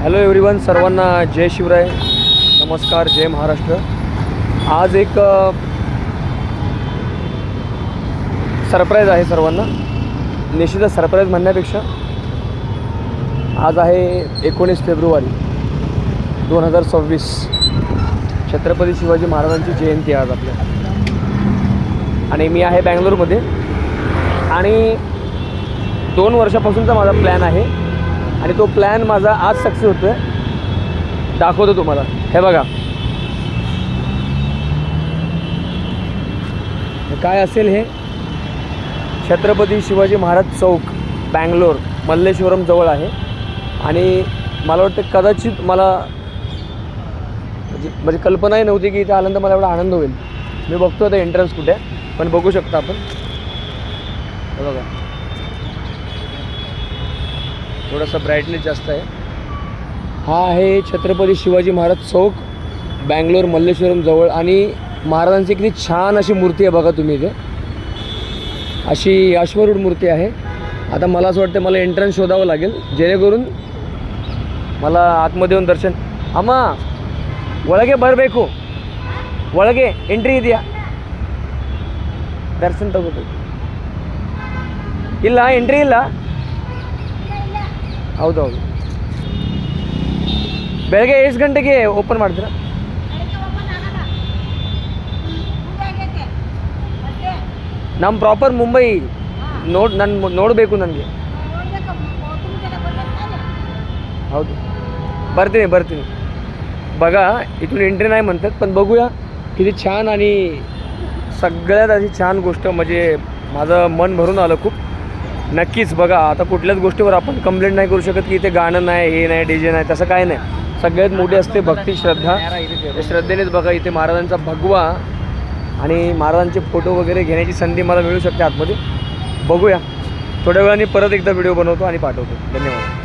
Hello everyone, सर्वांना जय शिवराय, नमस्कार, जय महाराष्ट्र. आज एक सरप्राईज आहे सर्वांना. निश्चितच सरप्राईज म्हणण्यापेक्षा आज आहे 19 फेब्रुवारी 2026. छत्रपती शिवाजी महाराजांची जयंती आज आपल्या. आणि मी आहे बँगलोरमध्ये आणि 2 वर्षापासूनचा माझा प्लॅन आहे आणि तो प्लॅन माझा आज सक्सेस होतो आहे. दाखवतो तुम्हाला. हे बघा काय असेल. हे छत्रपती शिवाजी महाराज चौक, बँगलोर, मल्लेश्वरम जवळ आहे. आणि मला वाटतं कदाचित मला म्हणजे कल्पनाही नव्हती की इथे आल्यानंतर मला एवढा आनंद होईल. मी बघतो आता एंट्रन्स कुठे आहे, पण बघू शकता आपण. हे बघा थोडासा ब्राईटनेस जास्त आहे. हा आहे छत्रपती शिवाजी महाराज चौक, बँगलोर, मल्लेश्वरम जवळ. आणि महाराजांची किती छान अशी मूर्ती आहे बघा तुम्ही. इथे अशी अश्वरूढ मूर्ती आहे. आता मला असं वाटतं मला एंट्रन्स शोधावं लागेल जेणेकरून मला आतमध्ये येऊन दर्शन. अम्मा ಒಳಗೆ ಬರಬೇಕು, ಒಳಗೆ ಎಂಟ್ರಿ ಇದೆಯಾ, ದರ್ಶನ ತಗೋಬೇಕು. ಇಲ್ಲ ಎಂಟ್ರಿ ಇಲ್ಲ. ಹೌದೌದು. ಬೆಳಗ್ಗೆ ಎಷ್ಟು ಗಂಟೆಗೆ ಓಪನ್ ಮಾಡ್ತೀರಾ? ನಮ್ಮ ಪ್ರಾಪರ್ ಮುಂಬೈ ನೋಡಬೇಕು ನನಗೆ. ಹೌದು, ಬರ್ತೀನಿ. बघा इथून एंट्री नाही म्हणतात, पण बघूया. किती छान आणि सगळ्यात अशी छान गोष्ट म्हणजे माझं मन भरून आलं खूप. नक्कीच बघा. आता कुठल्याच गोष्टीवर आपण कंप्लेंट नाही करू शकत की इथे गाणं नाही, हे नाही, डीजे नाही, तसं काय नाही. सगळ्यात मोठी असते भक्ती, श्रद्धा. श्रद्धेनेच बघा इथे महाराजांचा भगवा आणि महाराजांचे फोटो वगैरे घेण्याची संधी मला मिळू शकते आतमध्ये. बघूया. थोड्या वेळाने परत एकदा व्हिडिओ बनवतो आणि पाठवतो. धन्यवाद.